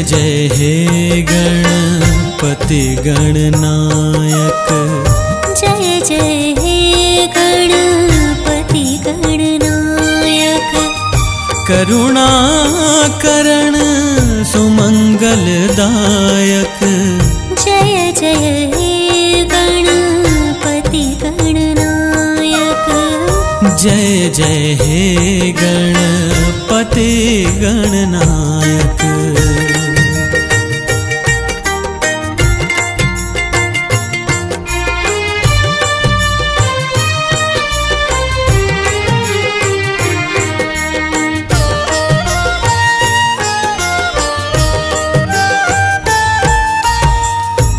जय हे गणपति गणनायक। जय जय हे गणपति गणनायक। करुणाकरण सुमंगलदायक। जय जय हे गणपति गणनायक। जय जय हे गणपति गणनायक।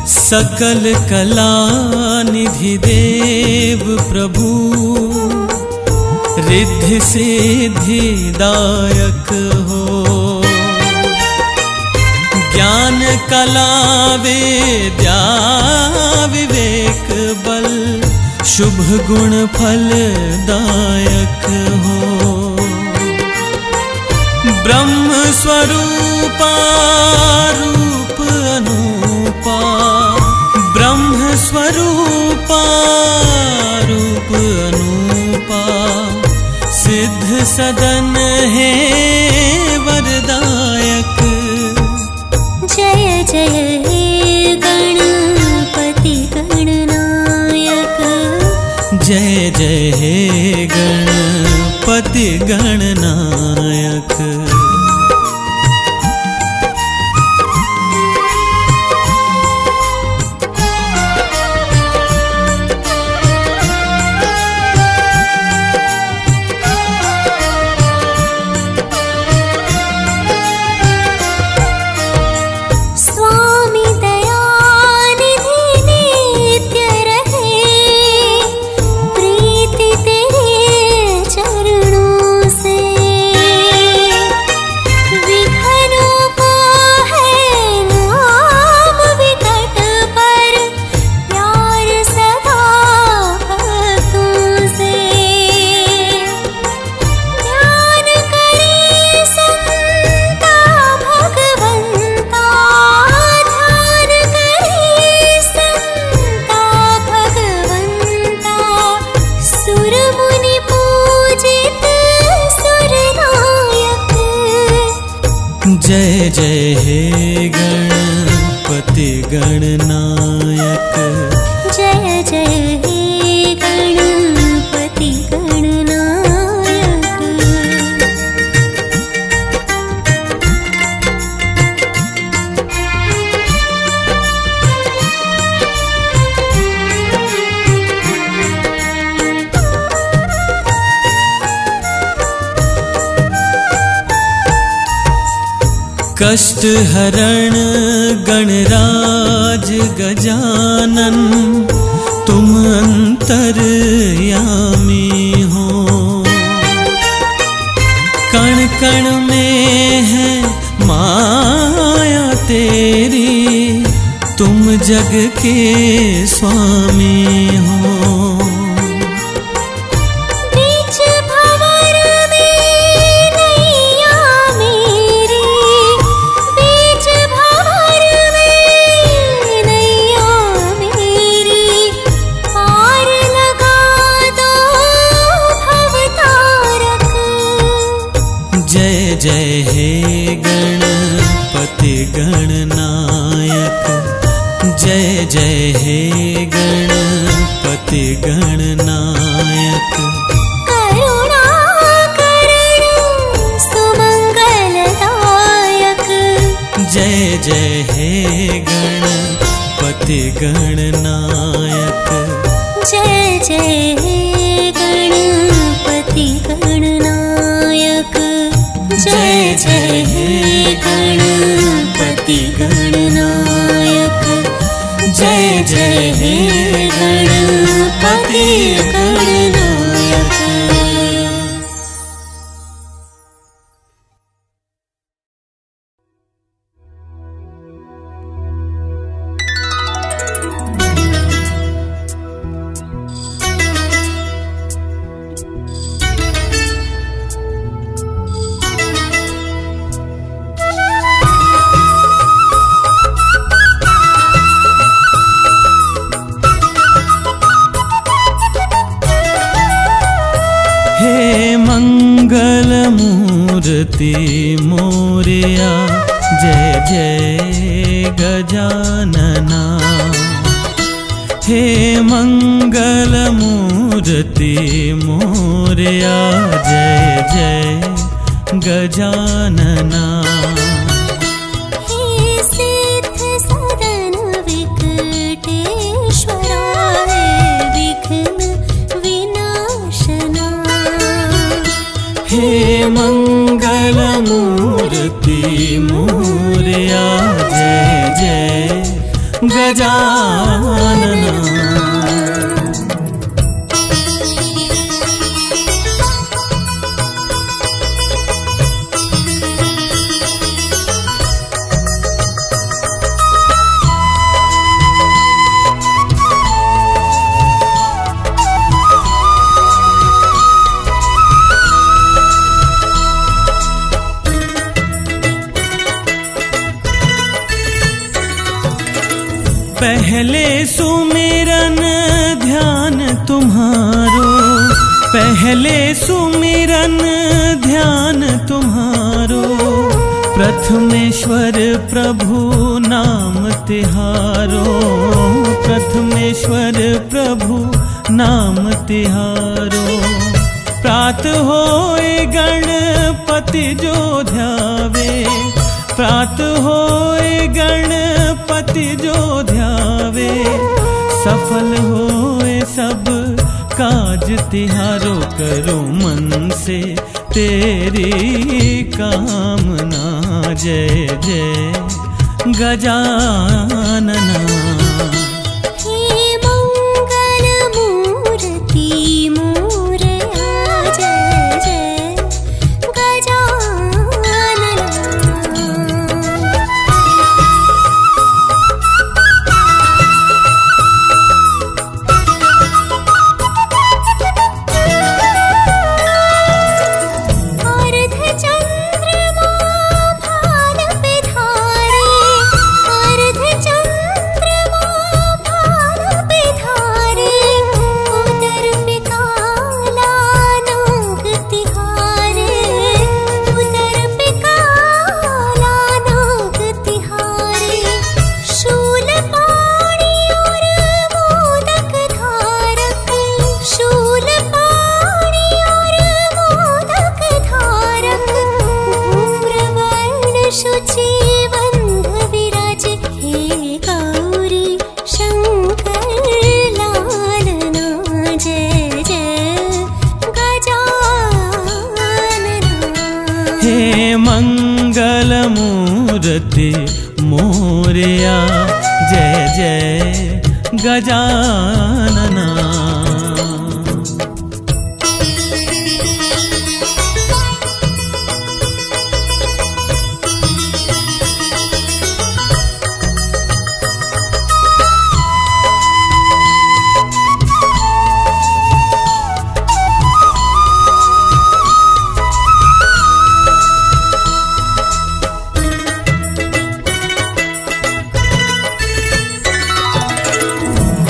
सकल कला निधि देव प्रभु, रिद्धि सिद्धि दायक हो। ज्ञान कला विद्या विवेक बल, शुभ गुण फल दायक हो। ब्रह्म स्वरूपा रूप अनूपा, ब्रह्म स्वरूपा रूप अनूपा, सिद्ध सदन है वरदायक। जय जय हे गणपति गणनायक। जय जय हे गणपति गणनायक। जय जय हे गणपति गणनायक। जय जय हे गणपति गणनायक। कष्ट हरण गणराज गजानन, तुम अंतर्यामी हो। कण कण में है माया तेरी, तुम जग के स्वामी हो। जय हे गणपति गणनायक। जय जय हे गणपति गणनायक। करुणाकरण सुमंगलदायक। जय जय हे गणपति गणनायक। जय जय हे गणपति गणनायक। जय जय हे गणपति गणनायक। जय जय हे गणपति गणनायक। मूर्ति मोरया जय जय गजानना। हे मंगल मूर्ति मोरया जय जय गजानना। हे सिद्ध सदन विकटेश्वरा हे विघ्न विनाशना। हे मंगल मूर्ति मोरया जय जय गजानना। पहले सुमिरन ध्यान तुम्हारो, पहले सुमिरन ध्यान तुम्हारो। प्रथमेश्वर प्रभु नाम तिहारो, प्रथमेश्वर प्रभु नाम तिहारो। प्रात होए गणपति जो ध्यावे, प्रात होए गणपति जो ध्यावे। सफल होए सब काज तिहारो, करो मन से तेरी कामना। जय जय गजानना। हे मंगल मूर्ति मोरया जय जय गजानना। हे मंगल मूर्ति मोरया जय जय गजानना।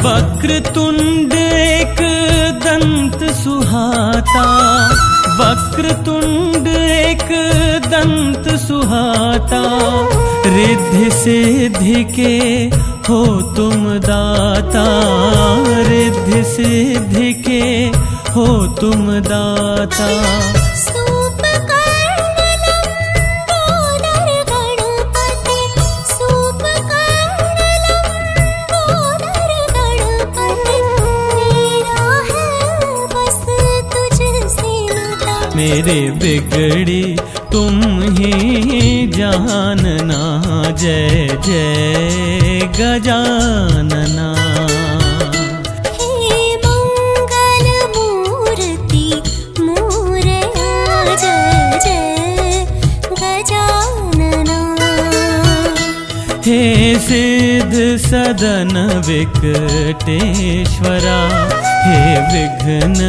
वक्रतुंड एक दंत सुहाता, वक्रतुंड एक दंत सुहाता। रिद्धि सिद्धि के हो तुम दाता, रिद्धि सिद्धि के हो तुम दाता। मेरे बिगड़ी तुम ही जानना। जय जय गजानना। हे मंगल मूर्ति मोरया जय जय गजानना। हे सिद्ध सदन विकटेश्वरा हे विघ्न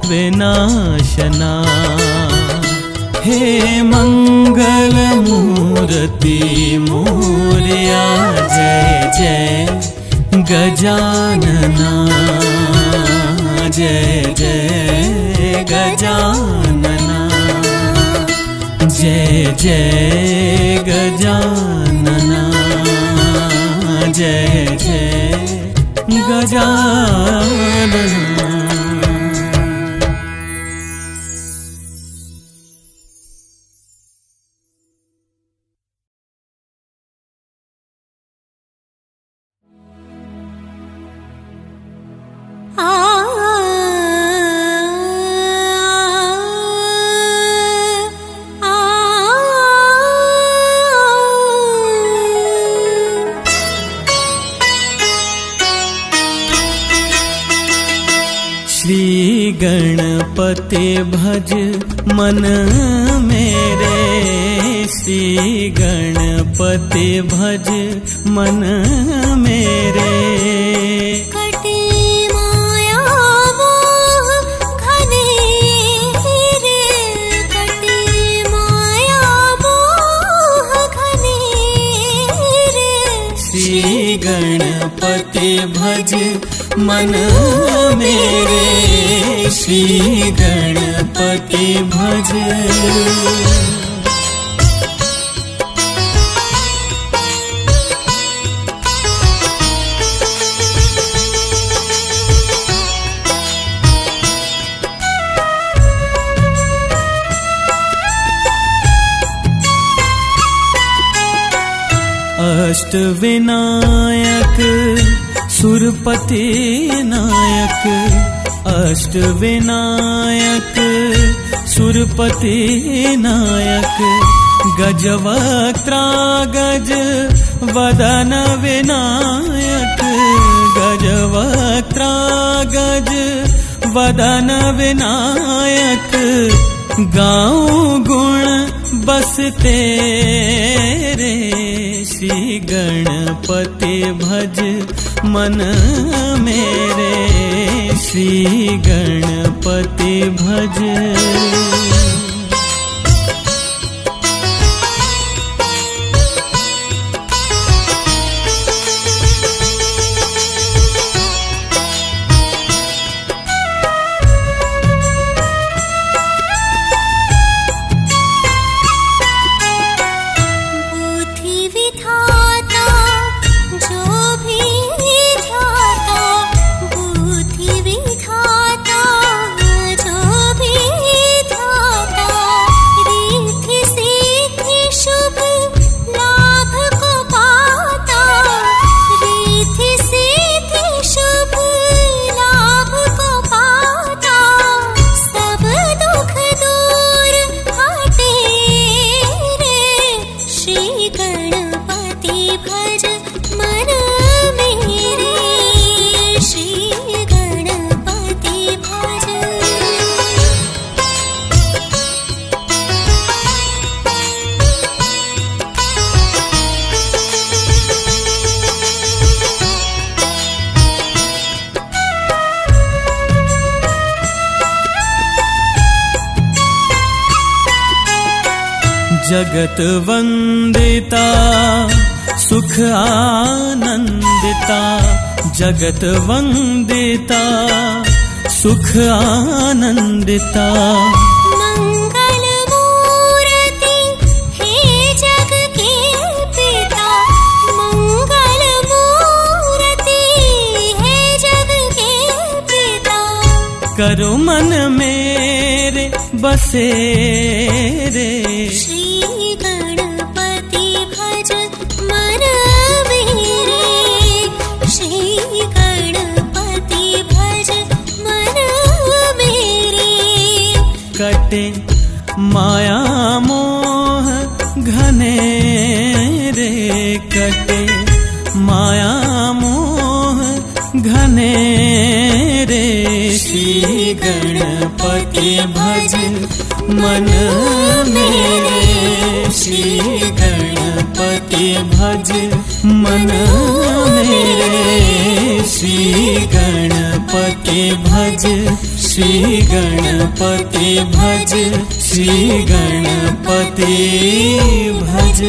विनाशना। हे मंगल मूर्ति मोरया जय जय गजानना। जय जय गजानना। जय जय गजानना, जय जय गजानना। श्री गणपति भज मन मेरे, श्री गणपति भज मन मेरे। कटे माया मोह घनेरे, कटे माया मोह घनेरे। श्री गणपति भज मन मेरे, श्री गणपति भज। अष्ट विनायक सुरपति नायक, अष्ट विनायक सुरपति नायक। गजवक्त्रा गज वदन विनायक, गजवक्त्रा गज वदन विनायक। गाऊं गुण बस तेरे, श्री गणपति भज मन मेरे, श्री गणपति भज। जगत वंदिता सुख आनंदिता, जगत वंदिता सुख आनंदिता। मंगल मूर्ति हे जग के पिता, मंगल मूर्ति हे जग के पिता। करो मन मेरे बसे रे, श्री गणपति भज मन मेरे, श्री गणपति भज मन मेरे। कटे माया मोह घनेरे, कटे माया मोह घनेरे। श्री गणपति भज मन मेरे, श्री गणपति भज मन मेरे, श्री गणपति भज, श्री गणपति भज, श्री गणपति भज।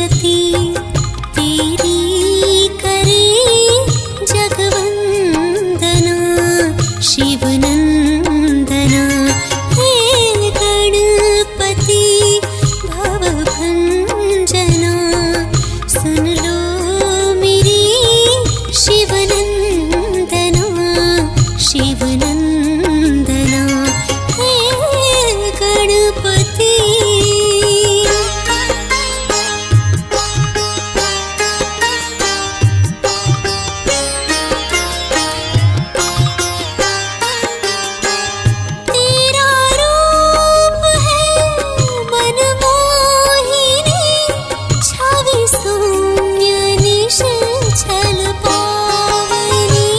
स्तुति तेरी करे जगवंदना शिवनंदना हे गणपति भवभंजना सुन लो मेरी शिवनंदना शिवनंदना हे गणपति तेरा रूप है मनमोहिनी छवि सौम्य निश्चल पावनी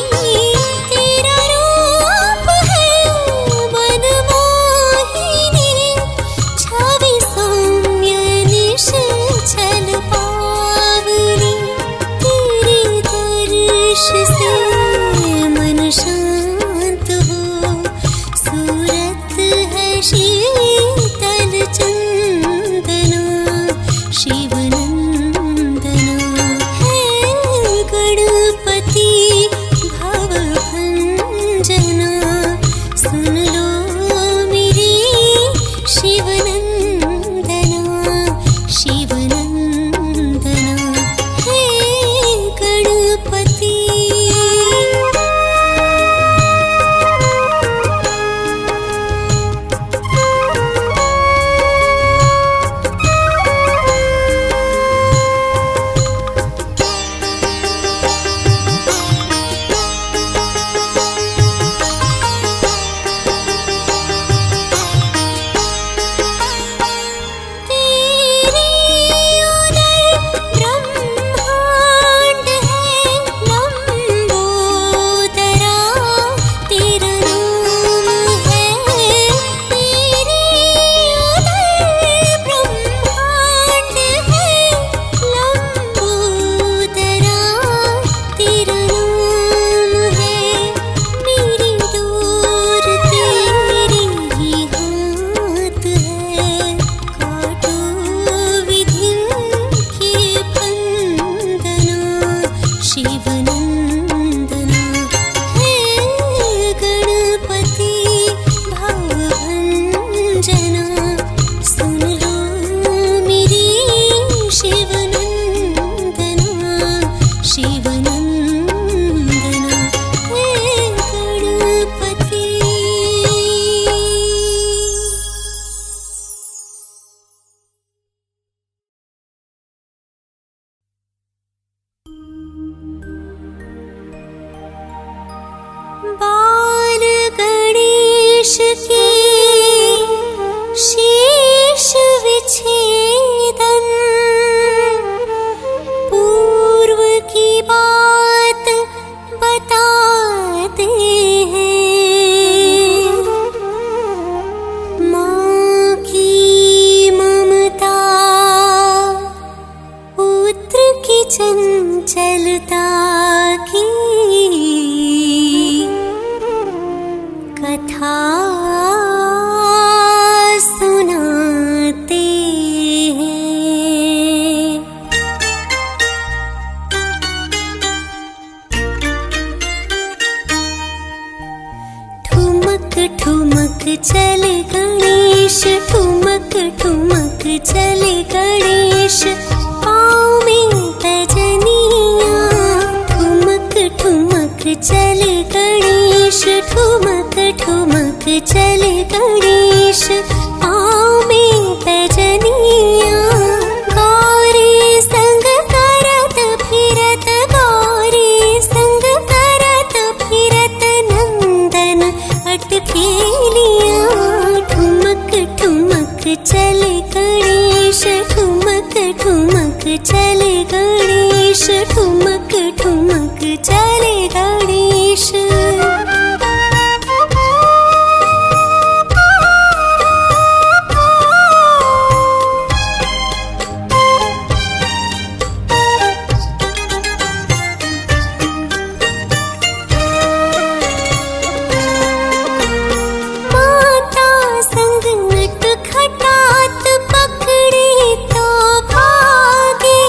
तेरा रूप है मनमोहिनी छवि सौम्य निश्चल पावनी तेरे दर्श से मन शांत हो सूरत है शीतल चंदना शिवनंदना है गणपति भवभंजना सुन लो मेरी शिवनंदना शिवनंदना है गणपति तेरे उदर ब्रह्मांड है लंबोदरा तेरा नाम है तेरे उदर ब्रह्मांड है लंबोदरा तेरा नाम है मेरी डोर तेरी ही हाथ है काटो विधि के बंधना शिवनंदना है गणपति भवभंजना सुन लो मेरी शिवनंदना शिवनंदना है गणपति बाल गणेश के शेष विच्छेदन पूर्व की बात बताते हैं माँ की ममता पुत्र की चंचलता की कथा सुनाते हैं ठुमक ठुमक चले गणेश ठुमक ठुमक चले गणेश पाँव में पैजनिया ठुमक ठुमक चले गणेश ठुमक ठुमक चले गणेश पाँव में पैजनिया गौरी संग करत फिरत गौरी संग करत फिरत नंदन अटकेलिया ठुमक ठुमक चले गणेश ठुमक ठुमक चले गणेश ठुमक ठुमक चले गणेश संग नट खटात पकड़े तो भागे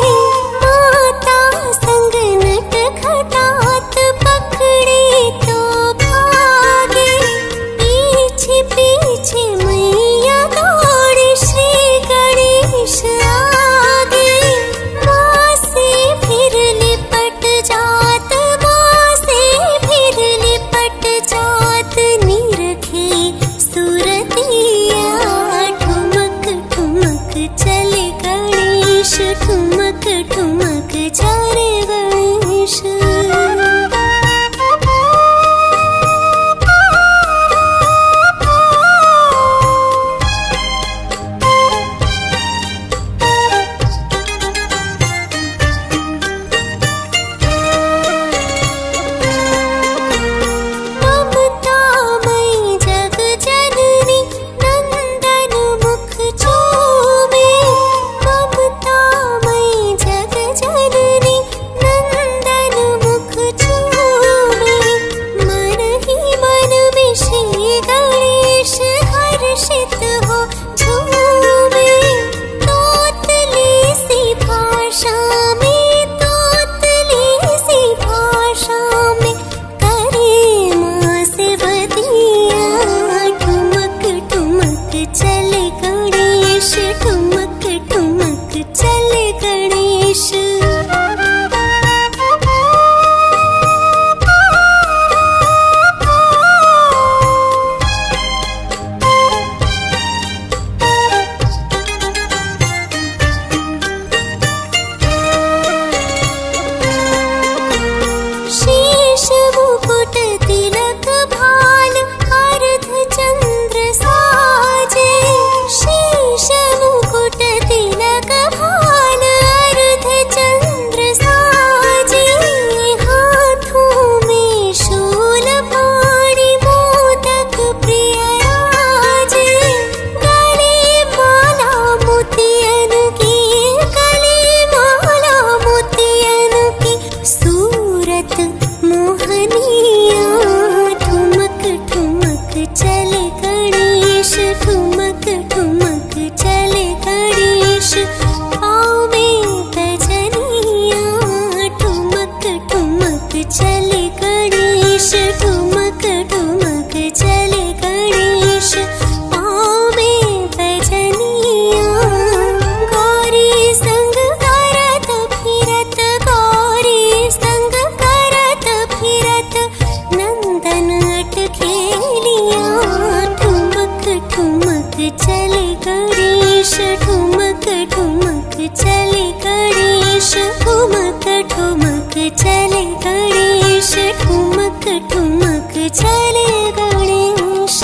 चले गणेश, ठुमक ठुमक चले गणेश।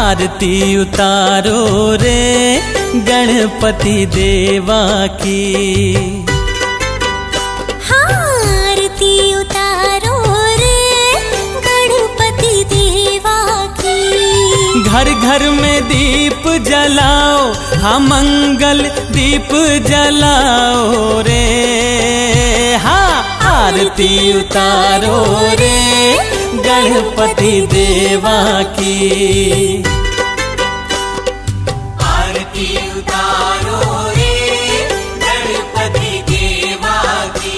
आरती उतारो रे गणपति देवा की। आरती उतारो रे गणपति देवा की। घर घर में दीप जलाओ, हाँ मंगल दीप जलाओ रे। हाँ आरती उतारो रे गणपति देवा की। आरती उतारो रे गणपति देवा की।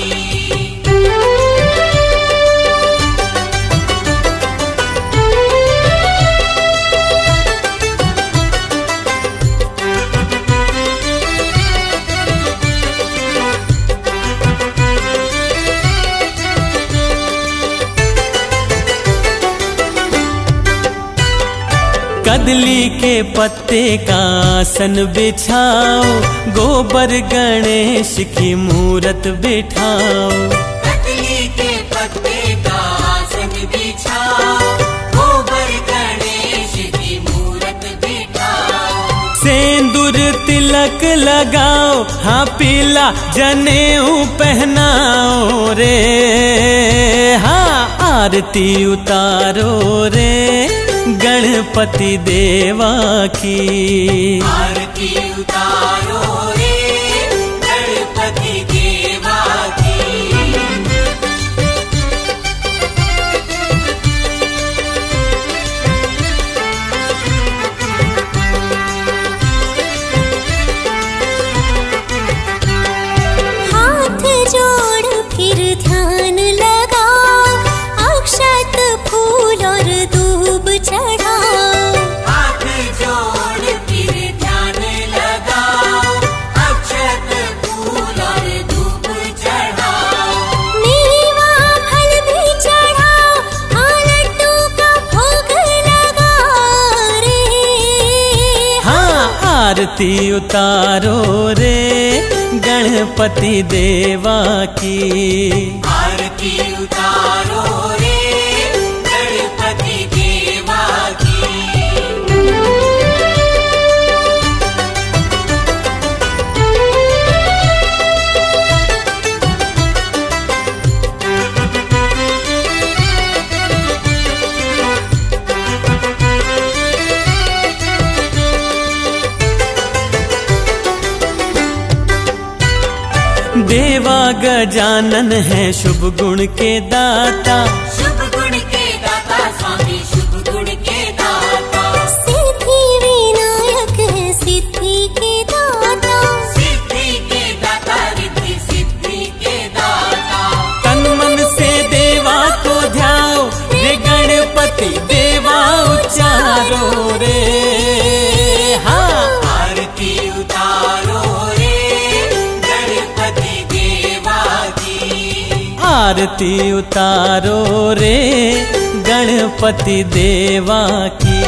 कदली के पत्ते का आसन बिछाओ, गोबर गणेश की मूरत बिठाओ। कदली के पत्ते का आसन बिछाओ, गोबर गणेश की मूरत बिठाओ। सेंदूर तिलक लगाओ, हाँ पीला जनेऊ पहनाओ रे। हाँ आरती उतारो रे गणपति देवा की। आरती उतारो रे गणपति देवा की। हाथ जोड़ फिर ध्यान लगाओ, अक्षत फूल और दूब चढ़ाओ। हाथ जोड़ फिर ध्यान लगाओ, अक्षत फूल और धूप चढ़ाओ। मेवा फल भी चढ़ाओ, हाँ लड्डू का भोग लगाओ रे। हाँ आरती उतारो रे गणपति देवा की। आरती उतारो रे गणपति देवा की। देवा गजानन है शुभ गुण के दाता। शुभ गुण के दाता स्वामी शुभ गुण के दाता। सिद्धि विनायक है सिद्धि के दाता। सिद्धि के दाता रिद्धि सिद्धि के दाता। तन मन से देवा को ध्याओ रे गणपति देवा उच्चारो रे। हाँ आरती उतारो रे गणपति देवा की। आरती उतारो रे गणपति देवा की।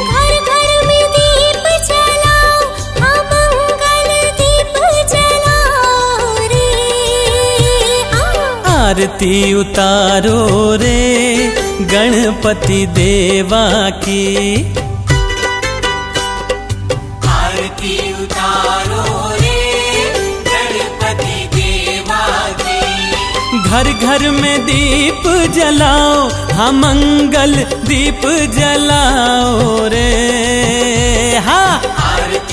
घर घर में दीप जलाओ, हाँ मंगल दीप जलाओ रे। आरती उतारो रे गणपति देवा की। आरती उतारो रे गणपति देवा की। घर घर में दीप जलाओ, हाँ मंगल दीप जलाओ रे। हाँ आरती